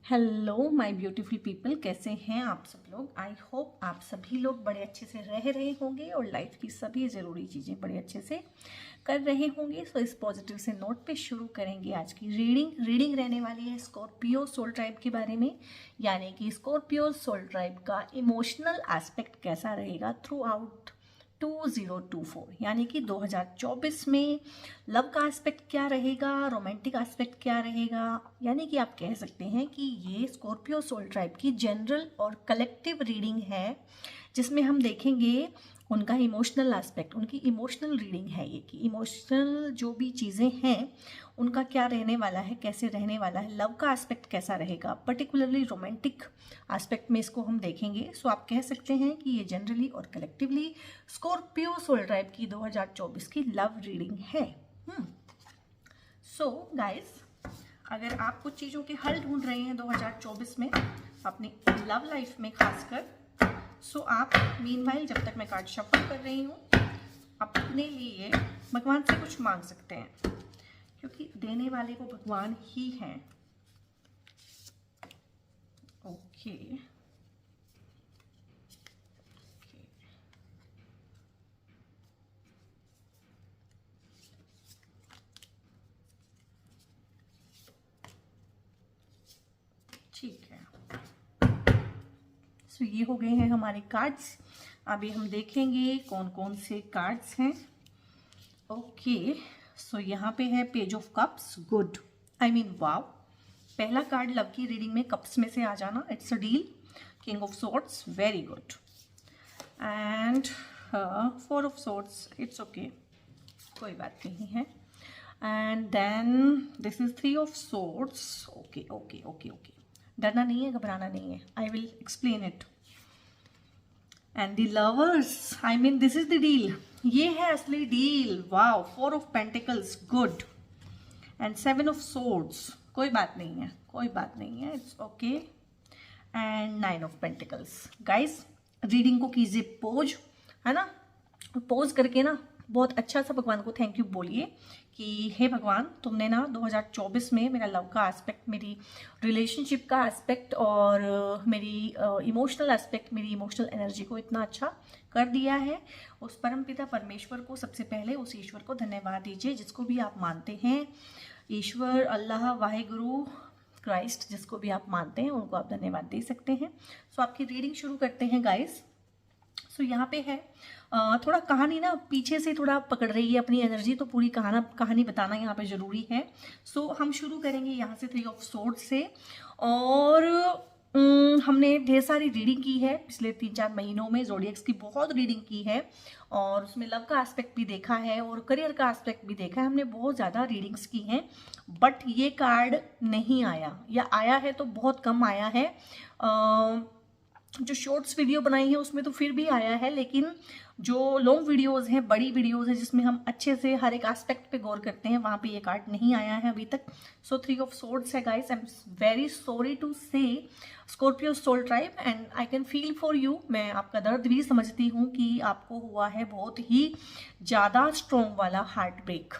Hello my beautiful people, कैसे हैं आप सब लोग। आई होप आप सभी लोग बड़े अच्छे से रह रहे होंगे और लाइफ की सभी ज़रूरी चीज़ें बड़े अच्छे से कर रहे होंगे। सो इस पॉजिटिव से नोट पे शुरू करेंगे आज की रीडिंग रहने वाली है स्कॉर्पियो सोल ट्राइब के बारे में, यानी कि स्कॉर्पियो सोल ट्राइब का इमोशनल एस्पेक्ट कैसा रहेगा थ्रू आउट 2024, यानी कि 2024 में लव का एस्पेक्ट क्या रहेगा, रोमांटिक एस्पेक्ट क्या रहेगा। यानी कि आप कह सकते हैं कि ये स्कॉर्पियो सोल ट्राइब की जनरल और कलेक्टिव रीडिंग है, जिसमें हम देखेंगे उनका इमोशनल एस्पेक्ट, उनकी इमोशनल रीडिंग है ये, कि इमोशनल जो भी चीज़ें हैं उनका क्या रहने वाला है, कैसे रहने वाला है, लव का एस्पेक्ट कैसा रहेगा, पर्टिकुलरली रोमांटिक एस्पेक्ट में इसको हम देखेंगे। सो आप कह सकते हैं कि ये जनरली और कलेक्टिवली स्कॉर्पियो सोल ट्राइब की 2024 की लव रीडिंग है। सो गाइस, अगर आप कुछ चीज़ों के हल ढूंढ रहे हैं 2024 में अपनी लव लाइफ में खासकर, सो आप मीनवाइल जब तक मैं कार्ड शफल कर रही हूँ अपने लिए भगवान से कुछ मांग सकते हैं, क्योंकि देने वाले वो भगवान ही हैं। ओके, ठीक है। सो ये हो गए हैं हमारे कार्ड्स। अभी हम देखेंगे कौन कौन से कार्ड्स हैं। ओके, सो यहाँ पे है page of cups, good, I mean wow. पहला कार्ड लव की रीडिंग में कप्स में से आ जाना, it's a deal. King of swords, very good. And four of swords, it's okay, कोई बात नहीं है। And then this is three of swords, okay okay okay okay, डरना नहीं है, घबराना नहीं है, I will explain it. And the lovers, I mean this is the deal, ये है असली deal, wow. Four of pentacles, good. And seven of swords, कोई बात नहीं है, कोई बात नहीं है, it's okay. And nine of pentacles. Guys, reading को कीजिए पोज, है ना, पोज करके ना बहुत अच्छा सा भगवान को थैंक यू बोलिए कि हे भगवान, तुमने ना 2024 में मेरा लव का एस्पेक्ट, मेरी रिलेशनशिप का एस्पेक्ट और मेरी इमोशनल एस्पेक्ट, मेरी इमोशनल एनर्जी को इतना अच्छा कर दिया है। उस परमपिता परमेश्वर को सबसे पहले, उस ईश्वर को धन्यवाद दीजिए, जिसको भी आप मानते हैं, ईश्वर, अल्लाह, वाहेगुरु, क्राइस्ट, जिसको भी आप मानते हैं उनको आप धन्यवाद दे सकते हैं। सो आपकी रीडिंग शुरू करते हैं गाइस। सो यहाँ पे है थोड़ा कहानी ना पीछे से थोड़ा पकड़ रही है अपनी एनर्जी, तो पूरी कहानी बताना यहाँ पे ज़रूरी है। सो हम शुरू करेंगे यहाँ से थ्री ऑफ सोर्ड्स से। और हमने ढेर सारी रीडिंग की है पिछले 3-4 महीनों में, ज़ोडिएक्स की बहुत रीडिंग की है और उसमें लव का एस्पेक्ट भी देखा है और करियर का एस्पेक्ट भी देखा है। हमने बहुत ज़्यादा रीडिंग्स की हैं, बट ये कार्ड नहीं आया, या आया है तो बहुत कम आया है। जो शॉर्ट्स वीडियो बनाई है उसमें तो फिर भी आया है, लेकिन जो लॉन्ग वीडियोस हैं, बड़ी वीडियोस हैं जिसमें हम अच्छे से हर एक एस्पेक्ट पे गौर करते हैं, वहाँ पे ये कार्ड नहीं आया है अभी तक। सो थ्री ऑफ सोर्ड्स है guys. I am very sorry to say Scorpio soul tribe, and I can feel for you. मैं आपका दर्द भी समझती हूँ कि आपको हुआ है बहुत ही ज़्यादा स्ट्रॉन्ग वाला हार्ट ब्रेक।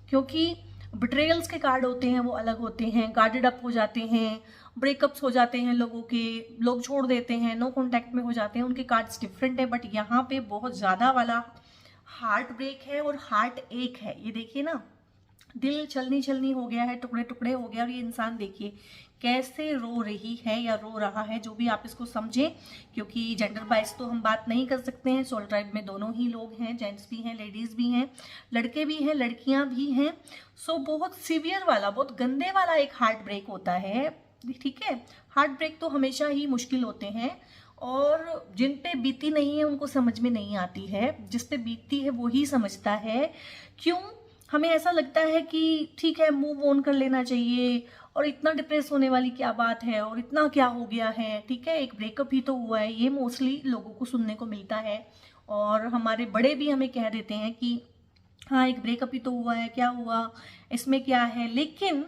क्योंकि बिट्रेयल्स के कार्ड होते हैं वो अलग होते हैं, गार्डेड अप हो जाते हैं, ब्रेकअप्स हो जाते हैं लोगों के, लोग छोड़ देते हैं, नो कांटेक्ट में हो जाते हैं, उनके कार्ड्स डिफरेंट है। बट यहाँ पे बहुत ज़्यादा वाला हार्ट ब्रेक है और हार्ट एक है। ये देखिए ना, दिल छलनी हो गया है, टुकड़े टुकड़े हो गया, और ये इंसान देखिए कैसे रो रही है या रो रहा है, जो भी आप इसको समझें, क्योंकि जेंडर वाइज तो हम बात नहीं कर सकते हैं। सोल ट्राइब में दोनों ही लोग हैं, जेंट्स भी हैं, लेडीज़ भी हैं, लड़के भी हैं, लड़कियां भी हैं। सो बहुत सीवियर वाला, बहुत गंदे वाला एक हार्ट ब्रेक होता है, ठीक है। हार्ट ब्रेक तो हमेशा ही मुश्किल होते हैं, और जिन पे बीती नहीं है उनको समझ में नहीं आती है, जिस पे बीतती है वो ही समझता है। क्यों हमें ऐसा लगता है कि ठीक है, मूव ऑन कर लेना चाहिए, और इतना डिप्रेस होने वाली क्या बात है, और इतना क्या हो गया है, ठीक है, एक ब्रेकअप ही तो हुआ है। ये मोस्टली लोगों को सुनने को मिलता है, और हमारे बड़े भी हमें कह देते हैं कि हाँ एक ब्रेकअप ही तो हुआ है, क्या हुआ, इसमें क्या है। लेकिन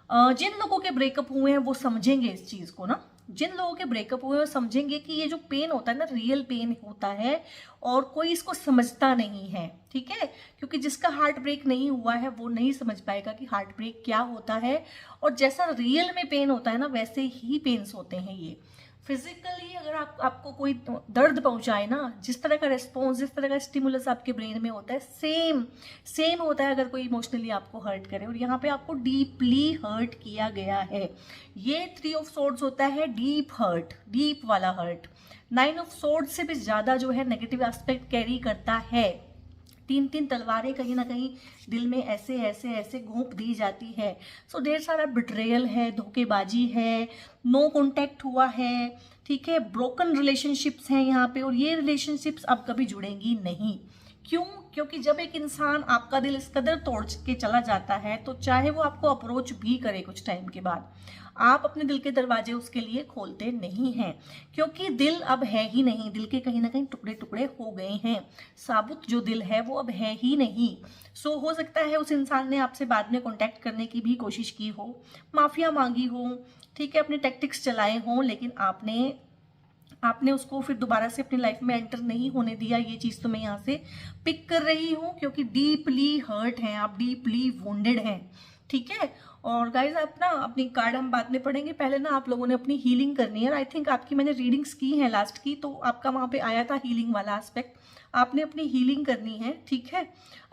जिन लोगों के ब्रेकअप हुए हैं वो समझेंगे इस चीज़ को ना, जिन लोगों के ब्रेकअप हुए वो समझेंगे कि ये जो पेन होता है ना, रियल पेन होता है और कोई इसको समझता नहीं है, ठीक है। क्योंकि जिसका हार्ट ब्रेक नहीं हुआ है वो नहीं समझ पाएगा कि हार्ट ब्रेक क्या होता है, और जैसा रियल में पेन होता है ना वैसे ही पेन्स होते हैं ये। फिजिकली अगर आपको कोई दर्द पहुंचाए ना, जिस तरह का रिस्पॉन्स, जिस तरह का स्टिमुलस आपके ब्रेन में होता है, सेम होता है अगर कोई इमोशनली आपको हर्ट करे। और यहाँ पे आपको डीपली हर्ट किया गया है। ये 3 ऑफ सोर्ड्स होता है डीप हर्ट, डीप वाला हर्ट। 9 ऑफ सोर्ड्स से भी ज्यादा जो है नेगेटिव एस्पेक्ट कैरी करता है। 3 तलवारें कहीं ना कहीं दिल में ऐसे ऐसे ऐसे घोंप दी जाती है। सो ढेर सारा बिट्रेयल है, धोखेबाजी है, नो कॉन्टैक्ट हुआ है, ठीक है, ब्रोकन रिलेशनशिप्स हैं यहाँ पे, और ये रिलेशनशिप्स अब कभी जुड़ेंगी नहीं। क्यों? क्योंकि जब एक इंसान आपका दिल इस कदर तोड़ के चला जाता है तो चाहे वो आपको अप्रोच भी करे कुछ टाइम के बाद, आप अपने दिल के दरवाजे उसके लिए खोलते नहीं हैं, क्योंकि दिल अब है ही नहीं। दिल के कहीं ना कहीं टुकड़े टुकड़े हो गए हैं, साबुत जो दिल है वो अब है ही नहीं। सो हो सकता है उस इंसान ने आपसे बाद में कांटेक्ट करने की भी कोशिश की हो, माफिया मांगी हो, ठीक है, अपने टैक्टिक्स चलाए हों, लेकिन आपने उसको फिर दोबारा से अपनी लाइफ में एंटर नहीं होने दिया। ये चीज तो मैं यहाँ से पिक कर रही हूँ, क्योंकि डीपली हर्ट हैं आप, डीपली वुंडेड हैं, ठीक है। और गाइज आप ना अपनी कार्ड हम बाद में पढ़ेंगे, पहले ना आप लोगों ने अपनी हीलिंग करनी है। आई थिंक आपकी मैंने रीडिंग्स की हैं लास्ट की, तो आपका वहाँ पे आया था हीलिंग वाला एस्पेक्ट। आपने अपनी हीलिंग करनी है, ठीक है।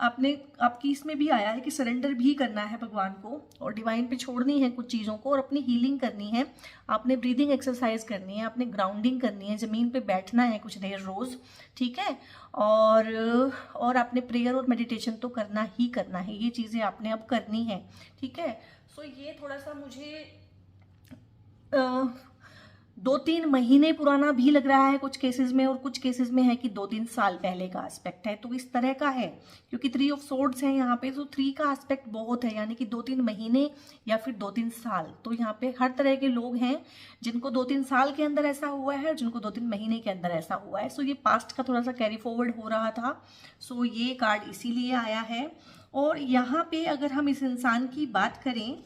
आपकी इसमें भी आया है कि सरेंडर भी करना है भगवान को, और डिवाइन पे छोड़नी है कुछ चीज़ों को, और अपनी हीलिंग करनी है। आपने ब्रीदिंग एक्सरसाइज करनी है, आपने ग्राउंडिंग करनी है, ज़मीन पे बैठना है कुछ देर रोज़, ठीक है। और आपने प्रेयर और मेडिटेशन तो करना ही करना है, ये चीज़ें आपने अब करनी है, ठीक है। सो ये थोड़ा सा मुझे 2-3 महीने पुराना भी लग रहा है कुछ केसेस में, और कुछ केसेस में है कि 2-3 साल पहले का एस्पेक्ट है, तो इस तरह का है। क्योंकि 3 ऑफ सोर्ड्स है यहाँ पे, तो 3 का एस्पेक्ट बहुत है, यानी कि 2-3 महीने या फिर 2-3 साल। तो यहाँ पे हर तरह के लोग हैं जिनको 2-3 साल के अंदर ऐसा हुआ है, और जिनको 2-3 महीने के अंदर ऐसा हुआ है। सो ये पास्ट का थोड़ा सा कैरी फॉरवर्ड हो रहा था, सो ये कार्ड इसीलिए आया है। और यहाँ पे अगर हम इस इंसान की बात करें,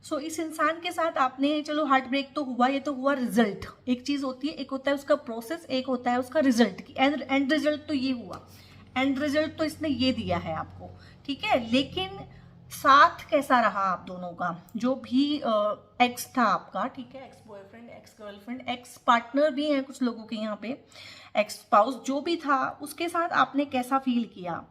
सो इस इंसान के साथ आपने, चलो हार्ट ब्रेक तो हुआ, ये तो हुआ रिजल्ट। एक चीज होती है, एक होता है उसका प्रोसेस, एक होता है उसका रिजल्ट की एंड रिजल्ट तो ये हुआ, एंड रिजल्ट तो इसने ये दिया है आपको, ठीक है। लेकिन साथ कैसा रहा आप दोनों का, जो भी एक्स था आपका, ठीक है, ex boyfriend, ex girlfriend, ex partner भी हैं कुछ लोगों के यहाँ पे, एक्स स्पाउस जो भी था, उसके साथ आपने कैसा फील किया।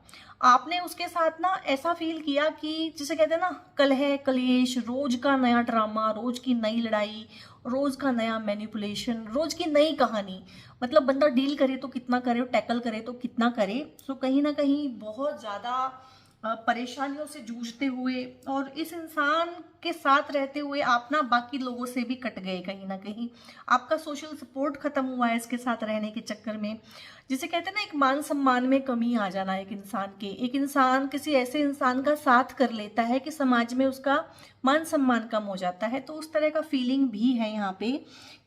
आपने उसके साथ ना ऐसा फील किया कि जिसे कहते हैं ना, कलह कलेश, रोज का नया ड्रामा, रोज की नई लड़ाई, रोज का नया मैनिपुलेशन, रोज की नई कहानी। मतलब बंदा डील करे तो कितना करे, टैकल करे तो कितना करे। सो कहीं ना कहीं बहुत ज्यादा परेशानियों से जूझते हुए, और इस इंसान के साथ रहते हुए आप ना बाकी लोगों से भी कट गए कहीं ना कहीं। आपका सोशल सपोर्ट खत्म हुआ है इसके साथ रहने के चक्कर में। जिसे कहते हैं ना, एक मान सम्मान में कमी आ जाना एक इंसान के। एक इंसान किसी ऐसे इंसान का साथ कर लेता है कि समाज में उसका मान सम्मान कम हो जाता है। तो उस तरह का फीलिंग भी है यहाँ पे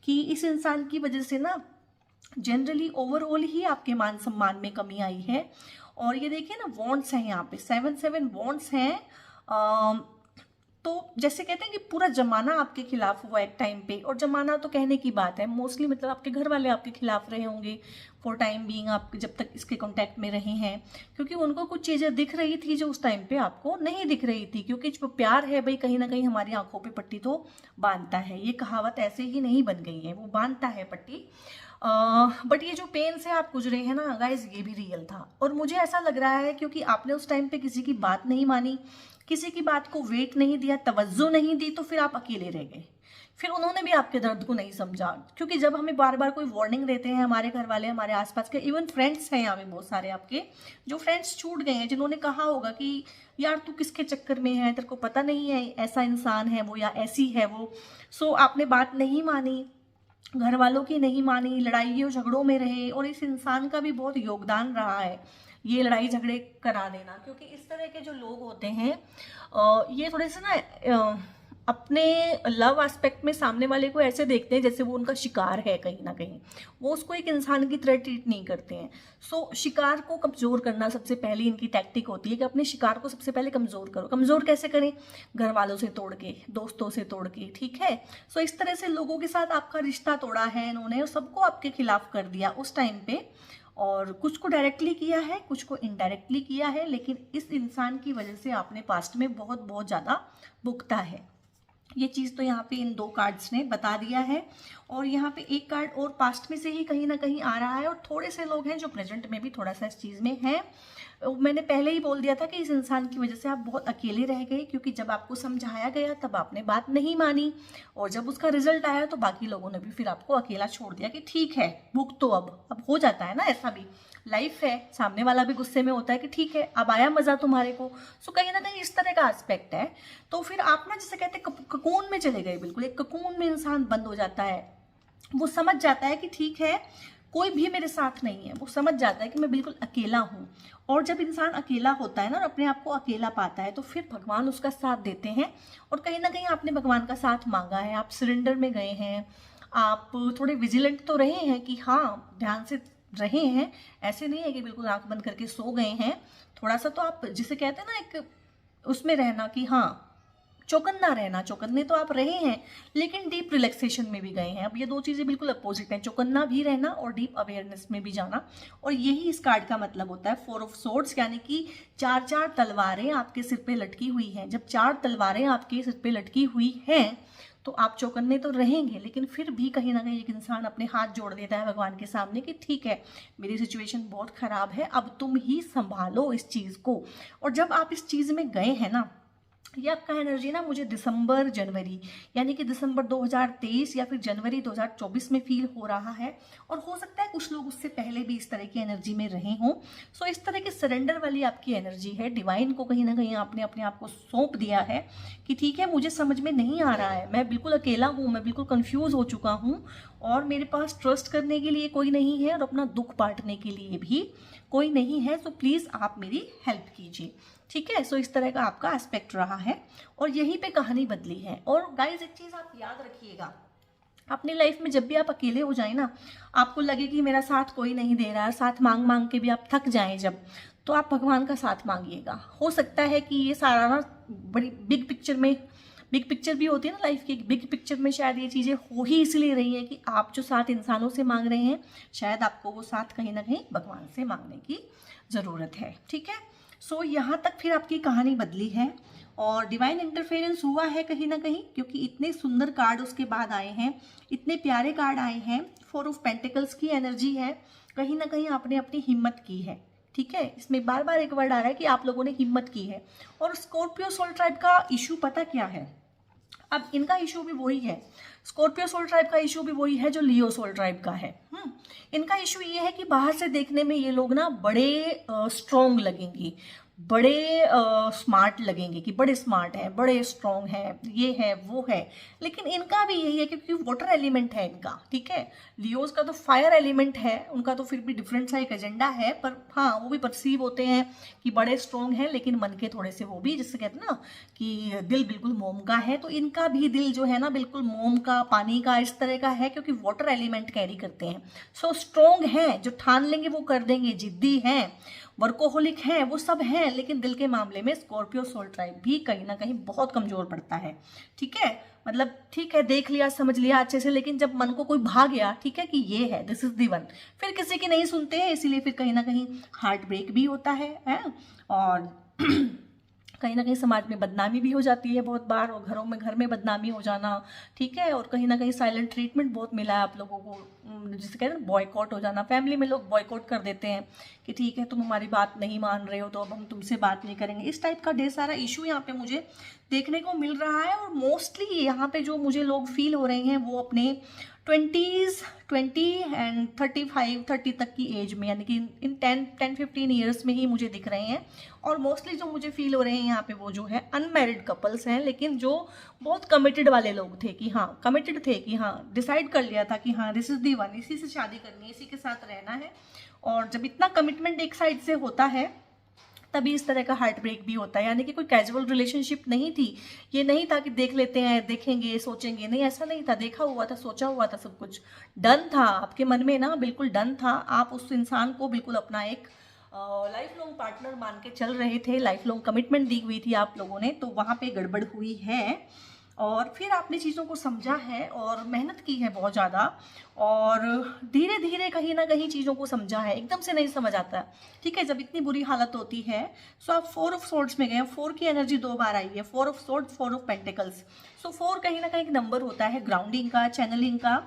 कि इस इंसान की वजह से ना जनरली ओवरऑल ही आपके मान सम्मान में कमी आई है। और ये देखिए ना, वॉन्ड्स हैं यहाँ पे, 7 वॉन्ड्स हैं। तो जैसे कहते हैं कि पूरा जमाना आपके खिलाफ हुआ एक टाइम पे, और जमाना तो कहने की बात है, मोस्टली मतलब आपके घर वाले आपके खिलाफ रहे होंगे फॉर टाइम बीइंग, आप जब तक इसके कांटेक्ट में रहे हैं, क्योंकि उनको कुछ चीजें दिख रही थी जो उस टाइम पे आपको नहीं दिख रही थी। क्योंकि जो प्यार है भाई, कहीं ना कहीं हमारी आंखों पे पट्टी तो बांधता है, ये कहावत ऐसे ही नहीं बन गई है, वो बांधता है पट्टी। बट ये जो पेन से आप गुजरे हैं ना गाइज, ये भी रियल था। और मुझे ऐसा लग रहा है क्योंकि आपने उस टाइम पे किसी की बात नहीं मानी, किसी की बात को वेट नहीं दिया, तवज्जो नहीं दी, तो फिर आप अकेले रह गए। फिर उन्होंने भी आपके दर्द को नहीं समझा। क्योंकि जब हमें बार बार कोई वार्निंग देते हैं हमारे घर वाले, हमारे आसपास के इवन फ्रेंड्स हैं यहाँ पे बहुत सारे आपके, जो फ्रेंड्स छूट गए हैं, जिन्होंने कहा होगा कि यार तू किसके चक्कर में है, तेरे को पता नहीं है ऐसा इंसान है वो या ऐसी है वो। सो आपने बात नहीं मानी, घर वालों की नहीं मानी, लड़ाइयों झगड़ों में रहे, और इस इंसान का भी बहुत योगदान रहा है ये लड़ाई झगड़े करा देना। क्योंकि इस तरह के जो लोग होते हैं ये थोड़े से ना अपने लव एस्पेक्ट में सामने वाले को ऐसे देखते हैं जैसे वो उनका शिकार है कहीं ना कहीं, वो उसको एक इंसान की तरह ट्रीट नहीं करते हैं। सो शिकार को कमज़ोर करना सबसे पहले इनकी टैक्टिक होती है कि अपने शिकार को सबसे पहले कमज़ोर करो। कमज़ोर कैसे करें? घर वालों से तोड़ के, दोस्तों से तोड़ के, ठीक है। सो इस तरह से लोगों के साथ आपका रिश्ता तोड़ा है इन्होंने, सबको आपके खिलाफ कर दिया उस टाइम पे, और कुछ को डायरेक्टली किया है, कुछ को इनडायरेक्टली किया है, लेकिन इस इंसान की वजह से आपने पास्ट में बहुत बहुत ज़्यादा भुगता है। ये चीज़ तो यहाँ पे इन दो कार्ड्स ने बता दिया है। और यहाँ पे एक कार्ड और पास्ट में से ही कहीं ना कहीं आ रहा है, और थोड़े से लोग हैं जो प्रेजेंट में भी थोड़ा सा इस चीज़ में हैं। मैंने पहले ही बोल दिया था कि इस इंसान की वजह से आप बहुत अकेले रह गए, क्योंकि जब आपको समझाया गया तब आपने बात नहीं मानी, और जब उसका रिजल्ट आया तो बाकी लोगों ने भी फिर आपको अकेला छोड़ दिया कि ठीक है भुगतो तो अब हो जाता है ना, ऐसा भी लाइफ है। सामने वाला भी गुस्से में होता है कि ठीक है अब आया मजा तुम्हारे को। सो कहीं ना कहीं इस तरह का एस्पेक्ट है। तो फिर आप ना जैसे कहते हैं ककून में चले गए, बिल्कुल एक ककून में इंसान बंद हो जाता है। वो समझ जाता है कि ठीक है कोई भी मेरे साथ नहीं है, वो समझ जाता है कि मैं बिल्कुल अकेला हूँ। और जब इंसान अकेला होता है ना और अपने आप को अकेला पाता है तो फिर भगवान उसका साथ देते हैं। और कहीं ना कहीं आपने भगवान का साथ मांगा है, आप सरेंडर में गए हैं, आप थोड़े विजिलेंट तो रहे हैं कि हाँ ध्यान से रहे हैं, ऐसे नहीं है कि बिल्कुल आंख बंद करके सो गए हैं। थोड़ा सा तो आप जिसे कहते हैं ना एक उसमें रहना कि हाँ चौकन्ना रहना, चौकन्ने तो आप रहे हैं लेकिन डीप रिलैक्सेशन में भी गए हैं। अब ये दो चीज़ें बिल्कुल अपोजिट हैं, चौकन्ना भी रहना और डीप अवेयरनेस में भी जाना। और यही इस कार्ड का मतलब होता है, 4 ऑफ सोर्ड्स, यानी कि 4 तलवारें आपके सिर पे लटकी हुई हैं। जब 4 तलवारें आपके सिर पे लटकी हुई हैं तो आप चौकन्ने तो रहेंगे, लेकिन फिर भी कहीं ना कहीं एक इंसान अपने हाथ जोड़ देता है भगवान के सामने कि ठीक है मेरी सिचुएशन बहुत ख़राब है, अब तुम ही संभालो इस चीज़ को। और जब आप इस चीज़ में गए हैं ना, ये आपका एनर्जी ना मुझे दिसंबर जनवरी यानी कि दिसंबर 2023 या फिर जनवरी 2024 में फील हो रहा है। और हो सकता है कुछ लोग उससे पहले भी इस तरह की एनर्जी में रहे हों। सो इस तरह की सरेंडर वाली आपकी एनर्जी है। डिवाइन को कहीं ना कहीं आपने अपने आप को सौंप दिया है कि ठीक है मुझे समझ में नहीं आ रहा है, मैं बिल्कुल अकेला हूँ, मैं बिल्कुल कन्फ्यूज़ हो चुका हूँ और मेरे पास ट्रस्ट करने के लिए कोई नहीं है और अपना दुख बांटने के लिए भी कोई नहीं है। सो प्लीज़ आप मेरी हेल्प कीजिए, ठीक है। सो इस तरह का आपका एस्पेक्ट रहा है और यहीं पे कहानी बदली है। और गाइज एक चीज़ आप याद रखिएगा, अपनी लाइफ में जब भी आप अकेले हो जाए ना, आपको लगे कि मेरा साथ कोई नहीं दे रहा है, साथ मांग मांग के भी आप थक जाएं जब, तो आप भगवान का साथ मांगिएगा। हो सकता है कि ये सारा ना बड़ी बिग पिक्चर भी होती है ना लाइफ की, बिग पिक्चर में शायद ये चीज़ें हो ही इसलिए रही हैं कि आप जो साथ इंसानों से मांग रहे हैं, शायद आपको वो साथ कहीं ना कहीं भगवान से मांगने की ज़रूरत है, ठीक है। सो यहाँ तक फिर आपकी कहानी बदली है और डिवाइन इंटरफेरेंस हुआ है कहीं ना कहीं, क्योंकि इतने सुंदर कार्ड उसके बाद आए हैं, इतने प्यारे कार्ड आए हैं। 4 ऑफ पेंटिकल्स की एनर्जी है, कहीं ना कहीं आपने अपनी हिम्मत की है, ठीक है। इसमें बार बार एक वर्ड आ रहा है कि आप लोगों ने हिम्मत की है। और स्कॉर्पियो सोल ट्राइब का इशू पता क्या है, अब इनका इशू भी वही है, स्कॉर्पियो सोल ट्राइब का इशू भी वही है जो लियो सोल ट्राइब का है। इनका इशू ये है कि बाहर से देखने में ये लोग ना बड़े स्ट्रॉन्ग लगेंगी, बड़े स्मार्ट लगेंगे कि बड़े स्मार्ट हैं, बड़े स्ट्रॉन्ग हैं, ये है वो है, लेकिन इनका भी यही है क्योंकि वाटर एलिमेंट है इनका, ठीक है। लियोज का तो फायर एलिमेंट है, उनका तो फिर भी डिफरेंट सा एक एजेंडा है, पर हाँ वो भी परसीव होते हैं कि बड़े स्ट्रॉन्ग हैं, लेकिन मन के थोड़े से वो भी, जिससे कहते हैं ना कि दिल बिल्कुल मोम का है, तो इनका भी दिल जो है ना बिल्कुल मोम का, पानी का, इस तरह का है, क्योंकि वाटर एलिमेंट कैरी करते हैं। सो स्ट्रॉन्ग हैं, जो ठान लेंगे वो कर देंगे, जिद्दी हैं, वर्कोहोलिक हैं, वो सब हैं, लेकिन दिल के मामले में स्कॉर्पियो सोल ट्राइब भी कहीं ना कहीं बहुत कमजोर पड़ता है, ठीक है। मतलब ठीक है देख लिया समझ लिया अच्छे से, लेकिन जब मन को कोई भा गया, ठीक है कि ये है दिस इज दी वन, फिर किसी की नहीं सुनते हैं, इसीलिए फिर कहीं ना कहीं हार्ट ब्रेक भी होता है और कहीं ना कहीं समाज में बदनामी भी हो जाती है बहुत बार, और घर में बदनामी हो जाना, ठीक है। और कहीं ना कहीं साइलेंट ट्रीटमेंट बहुत मिला है आप लोगों को, जिसे कहते हैं बॉयकॉट हो जाना, फैमिली में लोग बॉयकॉट कर देते हैं कि ठीक है तुम हमारी बात नहीं मान रहे हो तो अब हम तुमसे बात नहीं करेंगे। इस टाइप का ढेर सारा इशू यहाँ पे मुझे देखने को मिल रहा है। और मोस्टली यहाँ पे जो मुझे लोग फील हो रहे हैं वो अपने 20 एंड 30 तक की एज में, यानी कि इन 10-15 ईयर्स में ही मुझे दिख रहे हैं। और मोस्टली जो मुझे फील हो रहे हैं यहाँ पे वो जो है अनमैरिड कपल्स हैं, लेकिन जो बहुत कमिटेड वाले लोग थे कि हाँ कमिटेड थे कि हाँ डिसाइड कर लिया था कि हाँ दिस इज दी वन, इसी से शादी करनी है, इसी के साथ रहना है। और जब इतना कमिटमेंट एक साइड से होता है तभी इस तरह का हार्ट ब्रेक भी होता है। यानी कि कोई कैजुअल रिलेशनशिप नहीं थी, ये नहीं था कि देख लेते हैं, देखेंगे, सोचेंगे, नहीं ऐसा नहीं था, देखा हुआ था, सोचा हुआ था, सब कुछ डन था आपके मन में ना, बिल्कुल डन था। आप उस इंसान को बिल्कुल अपना एक लाइफ लॉन्ग पार्टनर मान के चल रहे थे, लाइफ लॉन्ग कमिटमेंट दी हुई थी आप लोगों ने, तो वहाँ पे गड़बड़ हुई है। और फिर आपने चीज़ों को समझा है और मेहनत की है बहुत ज़्यादा, और धीरे धीरे कहीं ना कहीं चीज़ों को समझा है, एकदम से नहीं समझ आता। ठीक है, जब इतनी बुरी हालत होती है, सो आप 4 ऑफ सोर्ड्स में गए, 4 की एनर्जी 2 बार आई है, 4 ऑफ सोर्ड्स, 4 ऑफ पेंटिकल्स। सो 4 कहीं ना कहीं एक नंबर होता है ग्राउंडिंग का, चैनलिंग का,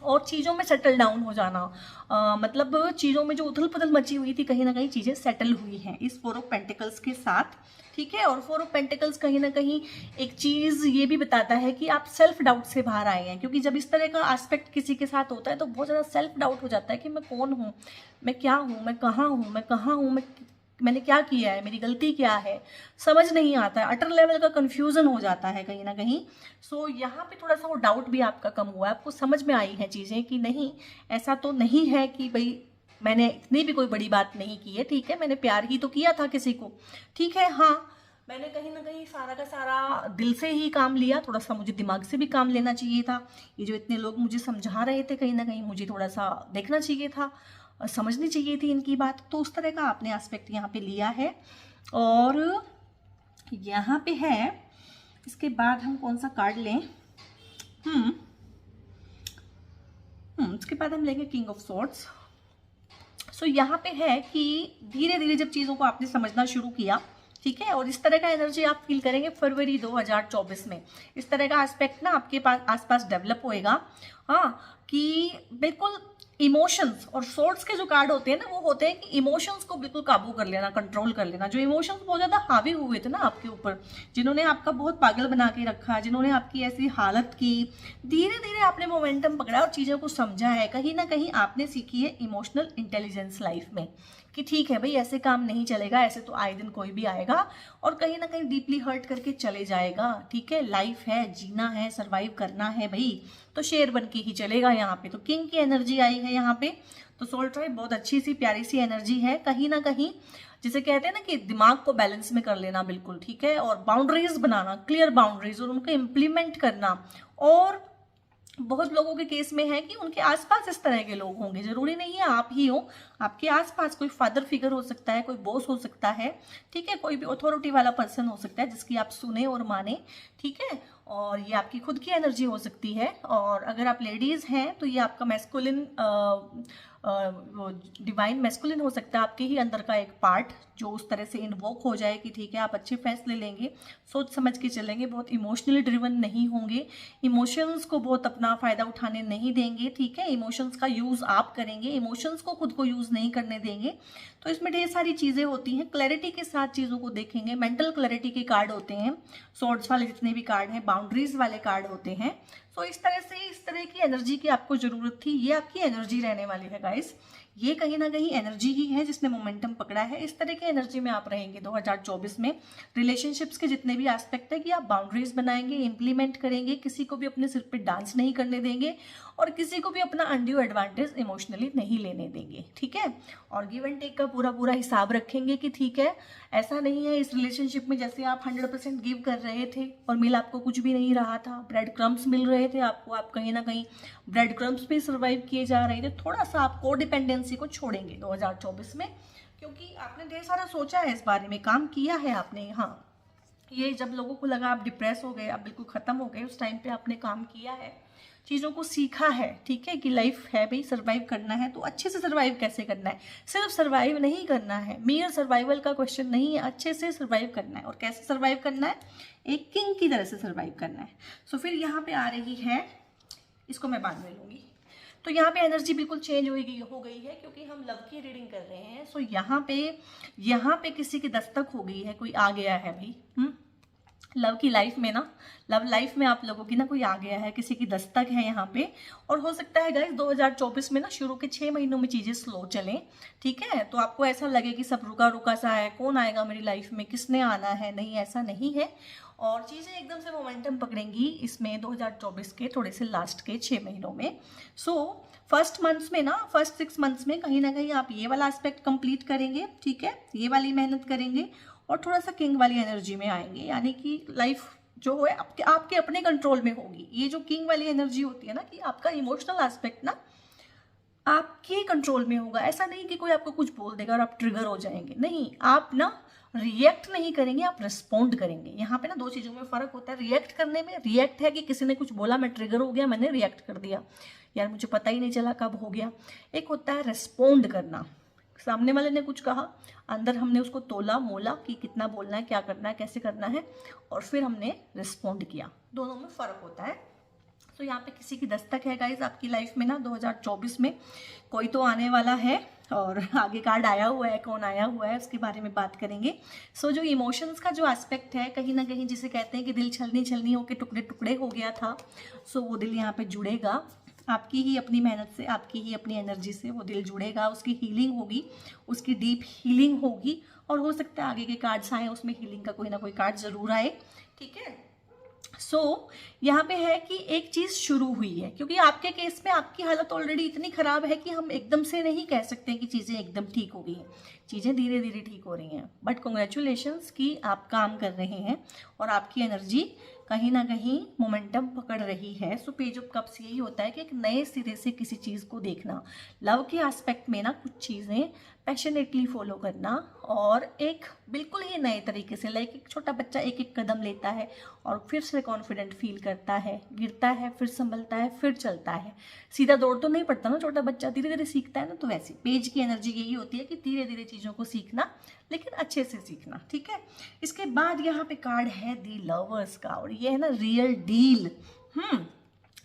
और चीज़ों में सेटल डाउन हो जाना। मतलब चीज़ों में जो उथल पुथल मची हुई थी, कहीं ना कहीं चीज़ें सेटल हुई हैं इस 4 ऑफ पेंटिकल्स के साथ। ठीक है, और 4 ऑफ पेंटिकल्स कहीं ना कहीं एक चीज़ ये भी बताता है कि आप सेल्फ डाउट से बाहर आए हैं, क्योंकि जब इस तरह का एस्पेक्ट किसी के साथ होता है तो बहुत ज़्यादा सेल्फ डाउट हो जाता है कि मैं कौन हूँ, मैं क्या हूँ, मैं कहाँ हूँ, मैं कहाँ हूँ, मैंने क्या किया है, मेरी गलती क्या है, समझ नहीं आता है, अटर लेवल का कंफ्यूजन हो जाता है कहीं ना कहीं। सो यहाँ पे थोड़ा सा वो डाउट भी आपका कम हुआ है, आपको समझ में आई है चीज़ें कि नहीं, ऐसा तो नहीं है कि भाई मैंने इतनी भी कोई बड़ी बात नहीं की है। ठीक है, मैंने प्यार ही तो किया था किसी को। ठीक है, हाँ, मैंने कहीं ना कहीं सारा का सारा दिल से ही काम लिया, थोड़ा सा मुझे दिमाग से भी काम लेना चाहिए था। ये जो इतने लोग मुझे समझा रहे थे, कहीं ना कहीं मुझे थोड़ा सा देखना चाहिए था, समझनी चाहिए थी इनकी बात। तो उस तरह का आपने एस्पेक्ट यहाँ पे लिया है। और यहाँ पे है, इसके बाद हम कौन सा कार्ड लें? इसके बाद हम लेंगे किंग ऑफ सॉर्ड्स। सो यहाँ पे है कि धीरे धीरे जब चीज़ों को आपने समझना शुरू किया, ठीक है, और इस तरह का एनर्जी आप फील करेंगे फरवरी 2024 में, इस तरह का एस्पेक्ट ना आपके पास आसपास डेवलप होएगा। हाँ, कि बिल्कुल इमोशंस, और सोर्ड्स के जो कार्ड होते हैं ना, वो होते हैं कि इमोशंस को बिल्कुल काबू कर लेना, कंट्रोल कर लेना। जो इमोशंस बहुत ज़्यादा हावी हुए थे ना आपके ऊपर, जिन्होंने आपका बहुत पागल बना के रखा, जिन्होंने आपकी ऐसी हालत की, धीरे धीरे आपने मोमेंटम पकड़ा और चीज़ों को समझा है। कहीं ना कहीं आपने सीखी है इमोशनल इंटेलिजेंस लाइफ में, कि ठीक है भाई, ऐसे काम नहीं चलेगा, ऐसे तो आए दिन कोई भी आएगा और कहीं ना कहीं डीपली हर्ट करके चले जाएगा। ठीक है, लाइफ है, जीना है, सरवाइव करना है भाई, तो शेर बन के ही चलेगा। यहाँ पे तो किंग की एनर्जी आई है यहाँ पे, तो सोल ट्राइब बहुत अच्छी सी प्यारी सी एनर्जी है। कहीं ना कहीं जिसे कहते हैं ना कि दिमाग को बैलेंस में कर लेना, बिल्कुल ठीक है, और बाउंड्रीज बनाना, क्लियर बाउंड्रीज, और उनको इम्प्लीमेंट करना। और बहुत लोगों के केस में है कि उनके आसपास इस तरह के लोग होंगे, जरूरी नहीं है आप ही हो, आपके आसपास कोई फादर फिगर हो सकता है, कोई बॉस हो सकता है, ठीक है, कोई भी अथॉरिटी वाला पर्सन हो सकता है जिसकी आप सुने और माने। ठीक है, और ये आपकी खुद की एनर्जी हो सकती है। और अगर आप लेडीज हैं तो ये आपका मैस्कुलिन, डिवाइन मैस्कुलिन हो सकता है, आपके ही अंदर का एक पार्ट जो उस तरह से इन्वोक हो जाए कि ठीक है, आप अच्छे फैसले लेंगे, सोच समझ के चलेंगे, बहुत इमोशनली ड्रिवन नहीं होंगे, इमोशंस को बहुत अपना फायदा उठाने नहीं देंगे। ठीक है, इमोशंस का यूज आप करेंगे, इमोशंस को खुद को यूज नहीं करने देंगे। तो इसमें ढेर सारी चीजें होती हैं, क्लैरिटी के साथ चीजों को देखेंगे। मेंटल क्लैरिटी के कार्ड होते हैं सॉर्ड्स वाले, जितने भी कार्ड हैं बाउंड्रीज वाले कार्ड होते हैं। तो इस तरह से, इस तरह की एनर्जी की आपको जरूरत थी, ये आपकी एनर्जी रहने वाली है गाइस। ये कहीं ना कहीं एनर्जी ही है जिसने मोमेंटम पकड़ा है। इस तरह की एनर्जी में आप रहेंगे 2024 में। रिलेशनशिप्स के जितने भी एस्पेक्ट है कि आप बाउंड्रीज बनाएंगे, इंप्लीमेंट करेंगे, किसी को भी अपने सिर पे डांस नहीं करने देंगे और किसी को भी अपना अनड्यू एडवांटेज इमोशनली नहीं लेने देंगे। ठीक है, और गिव एंड टेक का पूरा पूरा हिसाब रखेंगे कि ठीक है, ऐसा नहीं है इस रिलेशनशिप में जैसे आप 100% गिव कर रहे थे और मिल आपको कुछ भी नहीं रहा था, ब्रेड क्रम्स मिल रहे थे आपको, आप कहीं ना कहीं ब्रेड क्रम्स पे सर्वाइव किए जा रहे थे। थोड़ा सा आप कोडिपेंडेंसी को छोड़ेंगे 2024 में, क्योंकि आपने ढेर सारा सोचा है, इस बारे में काम किया है आपने। हाँ, ये जब लोगों को लगा आप डिप्रेस हो गए, आप बिल्कुल खत्म हो गए, उस टाइम पे आपने काम किया है, चीज़ों को सीखा है। ठीक है, कि लाइफ है भाई, सर्वाइव करना है, तो अच्छे से सर्वाइव कैसे करना है, सिर्फ सर्वाइव नहीं करना है, मेयर सर्वाइवल का क्वेश्चन नहीं है, अच्छे से सर्वाइव करना है। और कैसे सर्वाइव करना है, एक किंग की तरह से सर्वाइव करना है। सो फिर यहाँ पे आ रही है, इसको मैं बाद में लूँगी। तो यहाँ पे एनर्जी बिल्कुल चेंज हो गई है, क्योंकि हम लव की रीडिंग कर रहे हैं। सो यहाँ पे किसी की दस्तक हो गई है, कोई आ गया है भाई। लव की लाइफ में ना, लव लाइफ में आप लोगों की ना कोई आ गया है, किसी की दस्तक है यहाँ पे। और हो सकता है गाइस 2024 में ना शुरू के 6 महीनों में चीजें स्लो चलें। ठीक है, तो आपको ऐसा लगे कि सब रुका रुका सा है, कौन आएगा मेरी लाइफ में, किसने आना है, नहीं ऐसा नहीं है। और चीज़ें एकदम से मोमेंटम पकड़ेंगी इसमें 2024 के थोड़े से लास्ट के 6 महीनों में। सो फर्स्ट मंथ्स में ना, फर्स्ट 6 मंथ्स में कहीं ना कहीं आप ये वाला एस्पेक्ट कंप्लीट करेंगे, ठीक है, ये वाली मेहनत करेंगे और थोड़ा सा किंग वाली एनर्जी में आएंगे, यानी कि लाइफ जो है आपके अपने कंट्रोल में होगी। ये जो किंग वाली एनर्जी होती है ना, कि आपका इमोशनल एस्पेक्ट ना आपके कंट्रोल में होगा। ऐसा नहीं कि कोई आपको कुछ बोल देगा और आप ट्रिगर हो जाएंगे, नहीं, आप ना रिएक्ट नहीं करेंगे, आप रिस्पॉन्ड करेंगे। यहाँ पे ना 2 चीज़ों में फ़र्क होता है। रिएक्ट करने में, रिएक्ट है कि किसी ने कुछ बोला, मैं ट्रिगर हो गया, मैंने रिएक्ट कर दिया, यार मुझे पता ही नहीं चला कब हो गया। एक होता है रिस्पॉन्ड करना, सामने वाले ने कुछ कहा, अंदर हमने उसको तोला मोला कि कितना बोलना है, क्या करना है, कैसे करना है, और फिर हमने रिस्पॉन्ड किया। दोनों में फ़र्क होता है। तो यहाँ पे किसी की दस्तक है गाइज आपकी लाइफ में ना 2024 में, कोई तो आने वाला है। और आगे कार्ड आया हुआ है, कौन आया हुआ है उसके बारे में बात करेंगे। सो जो इमोशंस का जो एस्पेक्ट है, कहीं ना कहीं जिसे कहते हैं कि दिल छलनी छलनी होकर टुकड़े टुकड़े हो गया था, सो वो दिल यहाँ पे जुड़ेगा। आपकी ही अपनी मेहनत से, आपकी ही अपनी एनर्जी से वो दिल जुड़ेगा, उसकी हीलिंग होगी, उसकी डीप हीलिंग होगी। और हो सकता है आगे के कार्ड्स आए उसमें हीलिंग का कोई ना कोई कार्ड जरूर आए, ठीक है। सो यहाँ पे है कि एक चीज़ शुरू हुई है, क्योंकि आपके केस में आपकी हालत ऑलरेडी इतनी ख़राब है कि हम एकदम से नहीं कह सकते कि चीज़ें एकदम ठीक हो गई हैं। चीज़ें धीरे धीरे ठीक हो रही हैं, बट कॉन्ग्रेचुलेशंस कि आप काम कर रहे हैं और आपकी एनर्जी कहीं ना कहीं मोमेंटम पकड़ रही है। सो पेज ऑफ कप्स यही होता है कि एक नए सिरे से किसी चीज़ को देखना, लव के एस्पेक्ट में ना कुछ चीज़ें पैशनेटली फॉलो करना, और एक बिल्कुल ही नए तरीके से, लाइक एक छोटा बच्चा एक एक कदम लेता है और फिर से कॉन्फिडेंट फील करता है, गिरता है, फिर संभलता है, फिर चलता है। सीधा दौड़ तो नहीं पड़ता ना छोटा बच्चा, धीरे धीरे सीखता है ना। तो वैसे पेज की एनर्जी यही होती है कि धीरे धीरे चीज़ों को सीखना, लेकिन अच्छे से सीखना, ठीक है। इसके बाद यहाँ पे कार्ड है दी लवर्स का, और ये है ना रियल डील।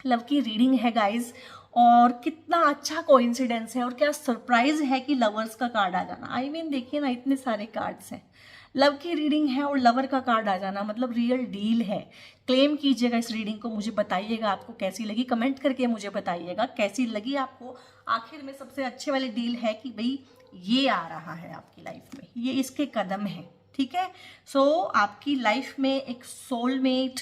लव की रीडिंग है गाइज, और कितना अच्छा कोइंसिडेंस है और क्या सरप्राइज है कि लवर्स का कार्ड आ जाना। आई मीन देखिए ना, इतने सारे कार्ड्स हैं, लव की रीडिंग है और लवर का कार्ड आ जाना मतलब रियल डील है। क्लेम कीजिएगा इस रीडिंग को, मुझे बताइएगा आपको कैसी लगी, कमेंट करके मुझे बताइएगा कैसी लगी आपको। आखिर में सबसे अच्छे वाली डील है कि भाई ये आ रहा है आपकी लाइफ में, ये इसके कदम है, ठीक है। सो आपकी लाइफ में एक सोलमेट,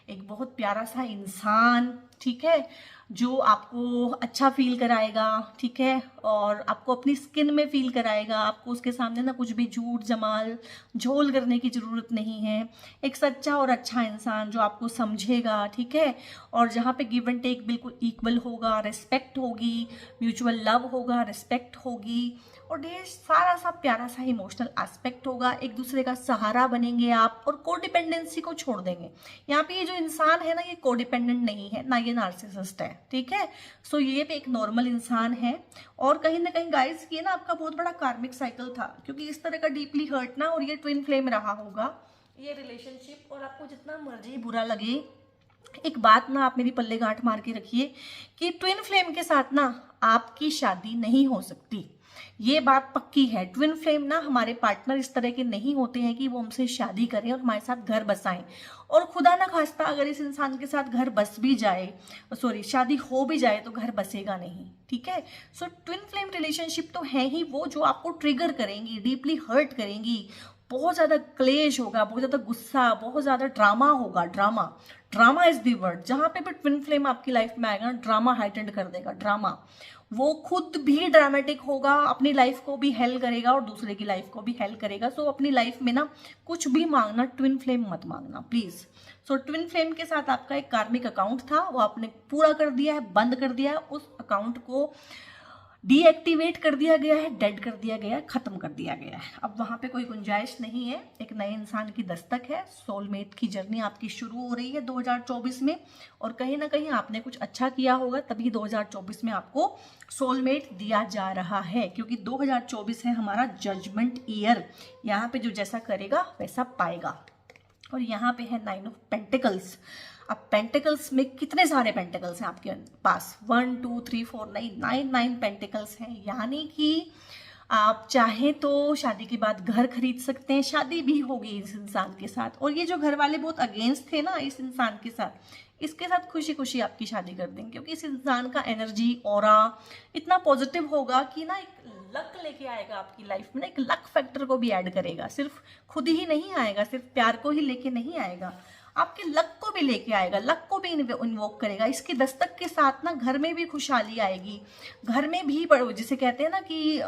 एक बहुत प्यारा सा इंसान, ठीक है, जो आपको अच्छा फील कराएगा, ठीक है, और आपको अपनी स्किन में फील कराएगा। आपको उसके सामने ना कुछ भी झूठ जमाल झोल करने की ज़रूरत नहीं है। एक सच्चा और अच्छा इंसान जो आपको समझेगा, ठीक है, और जहाँ पे गिव एंड टेक बिल्कुल इक्वल होगा, रिस्पेक्ट होगी, म्यूचुअल लव होगा, रिस्पेक्ट होगी, और ढेर सारा सा प्यारा सा इमोशनल एस्पेक्ट होगा। एक दूसरे का सहारा बनेंगे आप, और कोडिपेंडेंसी को छोड़ देंगे। यहाँ पे ये जो इंसान है ना, ये कोडिपेंडेंट नहीं है ना, ये नार्सिसिस्ट है, ठीक है। सो ये भी एक नॉर्मल इंसान है, और कहीं ना कहीं गाइस ये ना आपका बहुत बड़ा कार्मिक साइकिल था, क्योंकि इस तरह का डीपली हर्ट ना, और ये ट्विन फ्लेम रहा होगा ये रिलेशनशिप। और आपको जितना मर्जी बुरा लगे, एक बात ना आप मेरी पल्ले गांठ मार के रखिए कि ट्विन फ्लेम के साथ ना आपकी शादी नहीं हो सकती, ये बात पक्की है। ट्विन फ्लेम ना हमारे पार्टनर इस तरह के नहीं होते हैं कि वो हमसे शादी करें और हमारे साथ घर बसाएं, और खुदा ना खास्ता अगर इस इंसान के साथ घर बस भी जाए, सॉरी शादी हो भी जाए, तो घर बसेगा नहीं, ठीक है। सो ट्विन फ्लेम रिलेशनशिप तो है ही वो जो आपको ट्रिगर करेंगी, डीपली हर्ट करेंगी, बहुत ज़्यादा क्लेश होगा, बहुत ज़्यादा गुस्सा, बहुत ज़्यादा ड्रामा होगा। Drama is the word. जहाँ पे भी ट्विन फ्लेम आपकी लाइफ में आएगा ना, ड्रामा हाइटेंड कर देगा। ड्रामा, वो खुद भी ड्रामेटिक होगा, अपनी लाइफ को भी हेल करेगा और दूसरे की लाइफ को भी हेल करेगा। सो अपनी लाइफ में ना कुछ भी मांगना, ट्विन फ्लेम मत मांगना प्लीज। सो ट्विन फ्लेम के साथ आपका एक कार्मिक अकाउंट था, वो आपने पूरा कर दिया है, बंद कर दिया है, उस अकाउंट को डीएक्टिवेट कर दिया गया है, डेड कर दिया गया है, खत्म कर दिया गया है। अब वहां पे कोई गुंजाइश नहीं है। एक नए इंसान की दस्तक है, सोलमेट की जर्नी आपकी शुरू हो रही है 2024 में, और कहीं ना कहीं आपने कुछ अच्छा किया होगा तभी 2024 में आपको सोलमेट दिया जा रहा है, क्योंकि 2024 है हमारा जजमेंट ईयर। यहाँ पे जो जैसा करेगा वैसा पाएगा। और यहाँ पे है 9 ऑफ पेंटिकल्स। अब पेंटिकल्स में कितने सारे पेंटिकल्स हैं आपके पास, 1 2 3 4 9 पेंटिकल्स हैं, यानी कि आप चाहें तो शादी के बाद घर खरीद सकते हैं, शादी भी होगी इस इंसान के साथ। और ये जो घर वाले बहुत अगेंस्ट थे ना इस इंसान के साथ, इसके साथ खुशी खुशी आपकी शादी कर देंगे, क्योंकि इस इंसान का एनर्जी ऑरा इतना पॉजिटिव होगा कि ना एक लक लेके आएगा आपकी लाइफ में, एक लक फैक्टर को भी ऐड करेगा। सिर्फ खुद ही नहीं आएगा, सिर्फ प्यार को ही लेके नहीं आएगा, आपके लक को भी लेके आएगा, लक को भी इन्वोक करेगा। इसके दस्तक के साथ ना घर में भी खुशहाली आएगी, घर में भी जिसे कहते हैं ना कि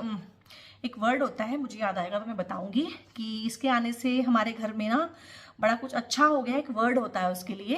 एक वर्ड होता है, मुझे याद आएगा तो मैं बताऊंगी कि इसके आने से हमारे घर में ना बड़ा कुछ अच्छा हो गया, एक वर्ड होता है उसके लिए।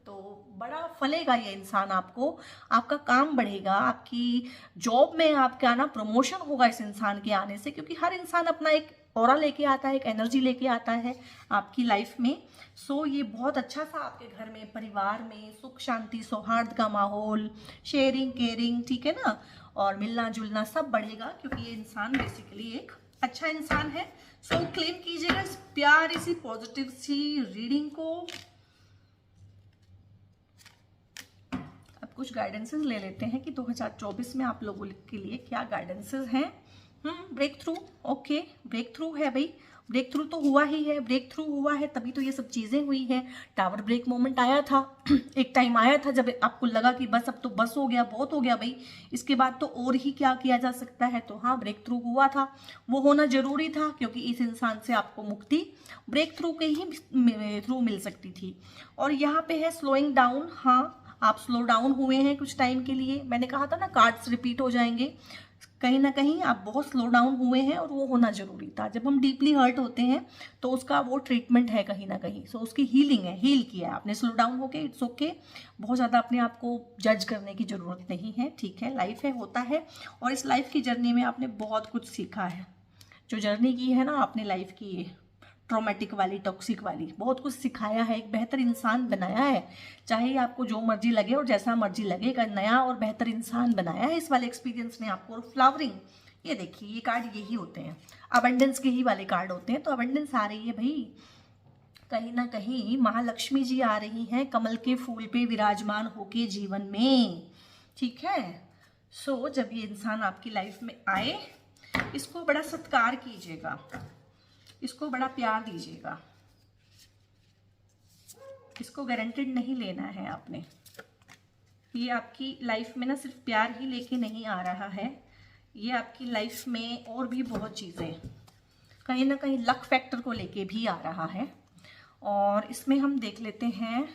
तो बड़ा फलेगा ये इंसान, आपको आपका काम बढ़ेगा, आपकी जॉब में आपका ना प्रमोशन होगा इस इंसान के आने से, क्योंकि हर इंसान अपना एक ऑरा लेके आता है, एक एनर्जी लेके आता है आपकी लाइफ में। सो ये बहुत अच्छा सा आपके घर में, परिवार में सुख शांति सौहार्द का माहौल, शेयरिंग केयरिंग, ठीक है ना, और मिलना जुलना सब बढ़ेगा, क्योंकि ये इंसान बेसिकली एक अच्छा इंसान है। सो क्लेम कीजिएगा इस प्यारी सी पॉजिटिव सी रीडिंग को। अब कुछ गाइडेंसेस ले लेते हैं कि 2024 में आप लोगों के लिए क्या गाइडेंसेस हैं। Breakthrough, okay, breakthrough है भाई, ब्रेक थ्रू तो हुआ ही है, ब्रेक थ्रू हुआ है तभी तो ये सब चीज़ें हुई हैं। टावर ब्रेक मोमेंट आया था, एक टाइम आया था जब आपको लगा कि बस अब तो बस हो गया, बहुत हो गया भाई, इसके बाद तो और ही क्या किया जा सकता है। तो हाँ, ब्रेक थ्रू हुआ था, वो होना जरूरी था, क्योंकि इस इंसान से आपको मुक्ति ब्रेक थ्रू के ही थ्रू मिल सकती थी। और यहाँ पे है स्लोइंग डाउन, हाँ आप स्लो डाउन हुए हैं कुछ टाइम के लिए, मैंने कहा था ना कार्ड्स रिपीट हो जाएंगे, कहीं ना कहीं आप बहुत स्लो डाउन हुए हैं और वो होना जरूरी था। जब हम डीपली हर्ट होते हैं तो उसका वो ट्रीटमेंट है कहीं ना कहीं, सो उसकी हीलिंग है, हील किया है आपने स्लो डाउन होके, इट्स ओके। बहुत ज़्यादा अपने आप को जज करने की ज़रूरत नहीं है, ठीक है, लाइफ है, होता है। और इस लाइफ की जर्नी में आपने बहुत कुछ सीखा है, जो जर्नी की है ना आपने लाइफ की, ये ट्रॉमेटिक वाली, टॉक्सिक वाली, बहुत कुछ सिखाया है, एक बेहतर इंसान बनाया है। चाहे आपको जो मर्जी लगे और जैसा मर्जी लगे, एक नया और बेहतर इंसान बनाया है इस वाले एक्सपीरियंस ने आपको। और फ्लावरिंग, ये देखिए, ये कार्ड यही होते हैं, अबंडेंस के ही वाले कार्ड होते हैं। तो अबंडेंस आ रही है भाई, कहीं ना कहीं महालक्ष्मी जी आ रही हैं कमल के फूल पे विराजमान होके जीवन में, ठीक है। सो जब ये इंसान आपकी लाइफ में आए, इसको बड़ा सत्कार कीजिएगा, इसको बड़ा प्यार दीजिएगा, इसको गारंटेड नहीं लेना है आपने। ये आपकी लाइफ में ना सिर्फ प्यार ही लेके नहीं आ रहा है, ये आपकी लाइफ में और भी बहुत चीज़ें, कहीं ना कहीं लक फैक्टर को लेके भी आ रहा है। और इसमें हम देख लेते हैं,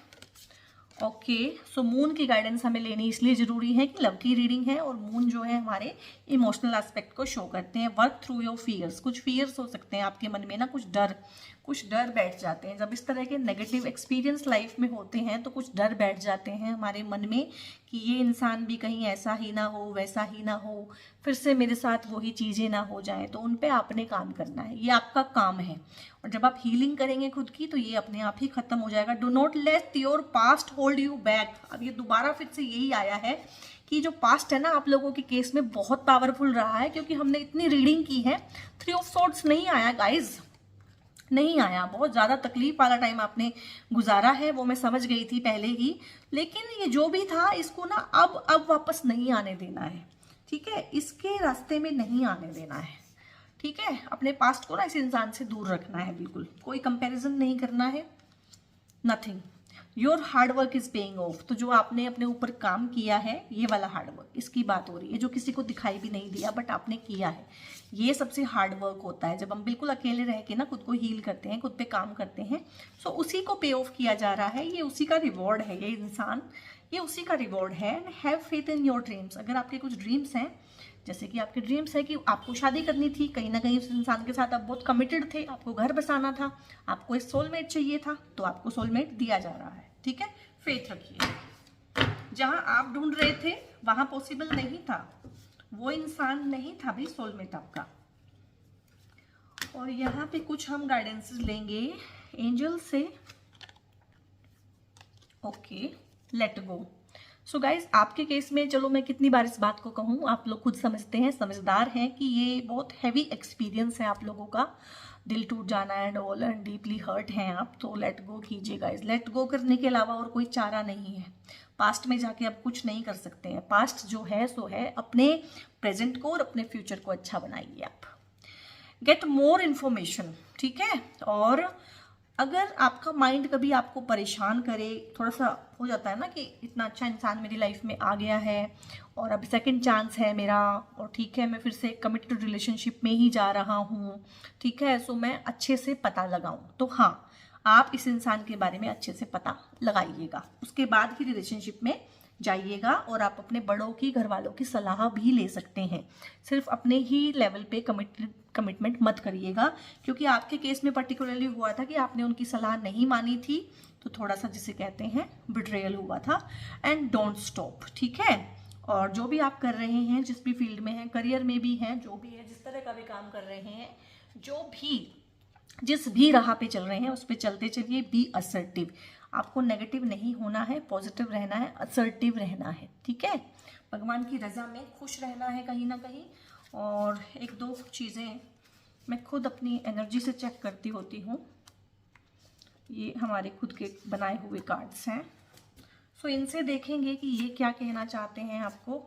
ओके। सो मून की गाइडेंस हमें लेनी इसलिए ज़रूरी है कि लव की रीडिंग है, और मून जो है हमारे इमोशनल एस्पेक्ट को शो करते हैं। वर्क थ्रू योर फियर्स, कुछ फियर्स हो सकते हैं आपके मन में ना, कुछ डर बैठ जाते हैं। जब इस तरह के नेगेटिव एक्सपीरियंस लाइफ में होते हैं तो कुछ डर बैठ जाते हैं हमारे मन में कि ये इंसान भी कहीं ऐसा ही ना हो, वैसा ही ना हो, फिर से मेरे साथ वही चीज़ें ना हो जाएं। तो उन पे आपने काम करना है, ये आपका काम है। और जब आप हीलिंग करेंगे खुद की तो ये अपने आप ही खत्म हो जाएगा। Do not let your past hold you back. अब ये दोबारा फिर से यही आया है कि जो पास्ट है ना आप लोगों के केस में बहुत पावरफुल रहा है, क्योंकि हमने इतनी रीडिंग की है। 3 ऑफ सोर्ड्स नहीं आया गाइज, नहीं आया। बहुत ज़्यादा तकलीफ वाला टाइम आपने गुजारा है, वो मैं समझ गई थी पहले ही। लेकिन ये जो भी था, इसको ना अब वापस नहीं आने देना है, ठीक है, इसके रास्ते में नहीं आने देना है, ठीक है। अपने पास्ट को ना इस इंसान से दूर रखना है, बिल्कुल कोई कंपैरिजन नहीं करना है, nothing. Your hard work is paying off. तो जो आपने अपने ऊपर काम किया है, ये वाला हार्ड वर्क, इसकी बात हो रही है, जो किसी को दिखाई भी नहीं दिया बट आपने किया है, ये सबसे हार्ड वर्क होता है। जब हम बिल्कुल अकेले रह के ना खुद को हील करते हैं, खुद पे काम करते हैं, सो उसी को पे ऑफ किया जा रहा है, ये उसी का रिवॉर्ड है, ये इंसान, ये उसी का रिवॉर्ड है। And have faith in your dreams. अगर आपके कुछ ड्रीम्स हैं, जैसे कि आपके ड्रीम्स है कि आपको शादी करनी थी, कहीं ना कहीं उस इंसान के साथ आप बहुत कमिटेड थे, आपको घर बसाना था, आपको एक सोलमेट चाहिए था, तो आपको सोलमेट दिया जा रहा है, ठीक है। फेथ रखिए। जहां आप ढूंढ रहे थे वहां पॉसिबल नहीं था, वो इंसान नहीं था भाई सोलमेट आपका। और यहाँ पे कुछ हम गाइडेंसेस लेंगे एंजल से, okay. Let go. So guys, आपके केस में चलो मैं कितनी बार इस बात को कहूँ, आप लोग खुद समझते हैं, समझदार हैं कि ये बहुत हैवी एक्सपीरियंस है आप लोगों का, दिल टूट जाना and all, and deeply hurt हैं आप, तो लेट गो कीजिए गाइज। लेट गो करने के अलावा और कोई चारा नहीं है। पास्ट में जाके अब कुछ नहीं कर सकते हैं, पास्ट जो है सो है, अपने प्रेजेंट को और अपने फ्यूचर को अच्छा बनाइए आप। गेट मोर इन्फॉर्मेशन, ठीक है। और अगर आपका माइंड कभी आपको परेशान करे, थोड़ा सा हो जाता है ना कि इतना अच्छा इंसान मेरी लाइफ में आ गया है और अभी सेकंड चांस है मेरा, और ठीक है मैं फिर से कमिटेड रिलेशनशिप में ही जा रहा हूँ, ठीक है, सो मैं अच्छे से पता लगाऊँ। तो हाँ, आप इस इंसान के बारे में अच्छे से पता लगाइएगा, उसके बाद ही रिलेशनशिप में जाइएगा। और आप अपने बड़ों की, घर वालों की सलाह भी ले सकते हैं, सिर्फ अपने ही लेवल पे कमिटमेंट मत करिएगा, क्योंकि आपके केस में पर्टिकुलरली हुआ था कि आपने उनकी सलाह नहीं मानी थी, तो थोड़ा सा जिसे कहते हैं बिट्रेयल हुआ था। एंड डोंट स्टॉप, ठीक है। और जो भी आप कर रहे हैं, जिस भी फील्ड में हैं, करियर में भी हैं, जो भी है, जिस तरह का भी काम कर रहे हैं, जिस भी राह पे चल रहे हैं उस पे चलते चलिए। बी असर्टिव, आपको नेगेटिव नहीं होना है, पॉजिटिव रहना है, असर्टिव रहना है, ठीक है। भगवान की रजा में खुश रहना है कहीं ना कहीं। और एक दो चीज़ें मैं खुद अपनी एनर्जी से चेक करती होती हूँ। ये हमारे खुद के बनाए हुए कार्ड्स हैं, सो इनसे देखेंगे कि ये क्या कहना चाहते हैं आपको।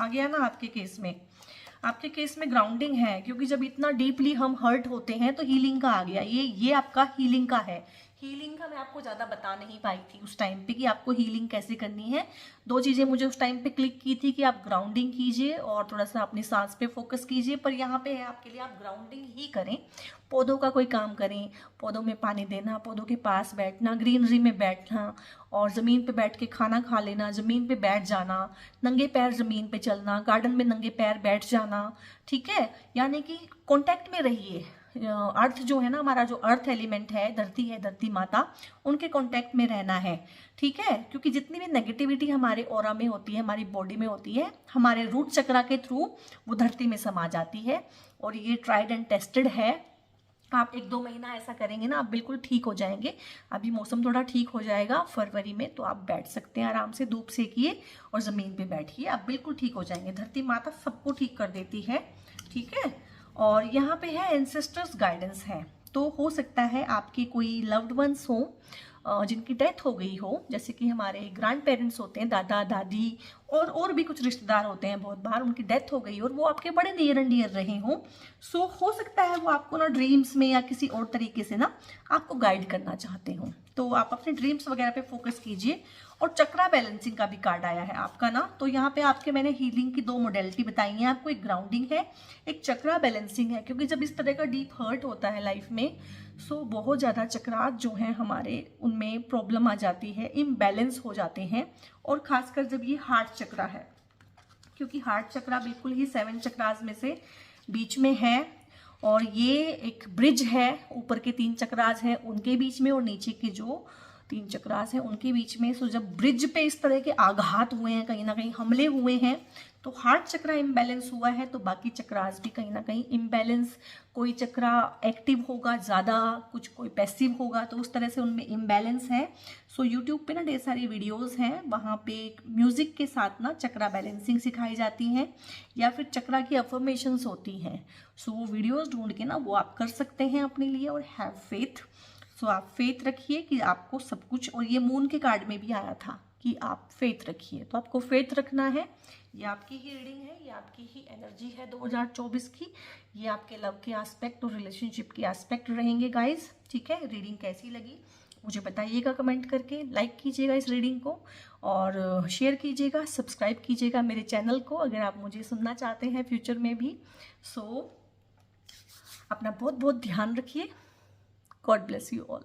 आ गया ना आपके केस में, आपके केस में ग्राउंडिंग है, क्योंकि जब इतना डीपली हम हर्ट होते हैं तो हीलिंग का आ गया। ये आपका हीलिंग का है। हीलिंग का मैं आपको ज़्यादा बता नहीं पाई थी उस टाइम पे कि आपको हीलिंग कैसे करनी है। दो चीज़ें मुझे उस टाइम पे क्लिक की थी कि आप ग्राउंडिंग कीजिए और थोड़ा सा अपनी सांस पे फोकस कीजिए। पर यहाँ पे है आपके लिए, आप ग्राउंडिंग ही करें, पौधों का कोई काम करें, पौधों में पानी देना, पौधों के पास बैठना, ग्रीनरी में बैठना, और ज़मीन पे बैठ के खाना खा लेना, ज़मीन पे बैठ जाना, नंगे पैर ज़मीन पे चलना, गार्डन में नंगे पैर बैठ जाना, ठीक है। यानी कि कॉन्टैक्ट में रहिए। अर्थ जो है ना, हमारा जो अर्थ एलिमेंट है, धरती माता, उनके कांटेक्ट में रहना है, ठीक है। क्योंकि जितनी भी नेगेटिविटी हमारे ऑरा में होती है, हमारी बॉडी में होती है, हमारे रूट चक्रा के थ्रू वो धरती में समा जाती है। और ये ट्राइड एंड टेस्टेड है। आप 1-2 महीना ऐसा करेंगे ना, आप बिल्कुल ठीक हो जाएंगे। अभी मौसम थोड़ा ठीक हो जाएगा फरवरी में, तो आप बैठ सकते हैं आराम से, धूप सेकिए और ज़मीन पे बैठिए, आप बिल्कुल ठीक हो जाएंगे। धरती माता सबको ठीक कर देती है, ठीक है। और यहाँ पे है एंसेस्टर्स गाइडेंस है, तो हो सकता है आपके कोई लव्ड वंस हो जिनकी डेथ हो गई हो, जैसे कि हमारे ग्रैंड पेरेंट्स होते हैं, दादा दादी, और भी कुछ रिश्तेदार होते हैं, बहुत बार उनकी डेथ हो गई और वो आपके बड़े नियर एंड डियर रहे हों। सो हो सकता है वो आपको ना ड्रीम्स में या किसी और तरीके से ना आपको गाइड करना चाहते हो, तो आप अपने ड्रीम्स वगैरह पे फोकस कीजिए। और चक्रा बैलेंसिंग का भी कार्ड आया है आपका ना, तो यहाँ पे आपके मैंने हीलिंग की 2 मोडेलिटी बताई हैं आपको, एक ग्राउंडिंग है, एक चक्रा बैलेंसिंग है। क्योंकि जब इस तरह का डीप हर्ट होता है लाइफ में, सो बहुत ज़्यादा चक्रात जो हैं हमारे, उनमें प्रॉब्लम आ जाती है, इम्बैलेंस हो जाते हैं। और खासकर जब ये हार्ट चक्रा है, क्योंकि हार्ट चक्रा बिल्कुल ही 7 चक्रास में से बीच में है, और ये एक ब्रिज है, ऊपर के 3 चक्रास हैं उनके बीच में और नीचे के जो 3 चक्रास हैं उनके बीच में। सो जब ब्रिज पे इस तरह के आघात हुए हैं, कहीं ना कहीं हमले हुए हैं, तो हार्ट चक्रा इम्बैलेंस हुआ है, तो बाकी चक्रास भी कहीं ना कहीं इम्बैलेंस, कोई चक्रा एक्टिव होगा ज़्यादा, कुछ कोई पैसिव होगा, तो उस तरह से उनमें इम्बैलेंस है। सो यूट्यूब पे ना ढेर सारी वीडियोस हैं, वहाँ पे म्यूज़िक के साथ ना चक्रा बैलेंसिंग सिखाई जाती हैं, या फिर चक्रा की अफर्मेशंस होती हैं। सो वो वीडियोस ढूंढ के ना वो आप कर सकते हैं अपने लिए, और हैव फेथ। सो आप फेथ रखिए कि आपको सब कुछ, और ये मून के कार्ड में भी आया था कि आप फेथ रखिए, तो आपको फेथ रखना है। ये आपकी ही रीडिंग है, ये आपकी ही एनर्जी है 2024 की, ये आपके लव के एस्पेक्ट और रिलेशनशिप के एस्पेक्ट रहेंगे गाइस, ठीक है। रीडिंग कैसी लगी मुझे बताइएगा कमेंट करके, लाइक कीजिएगा इस रीडिंग को, और शेयर कीजिएगा, सब्सक्राइब कीजिएगा मेरे चैनल को अगर आप मुझे सुनना चाहते हैं फ्यूचर में भी। सो अपना बहुत बहुत ध्यान रखिए। God bless you all.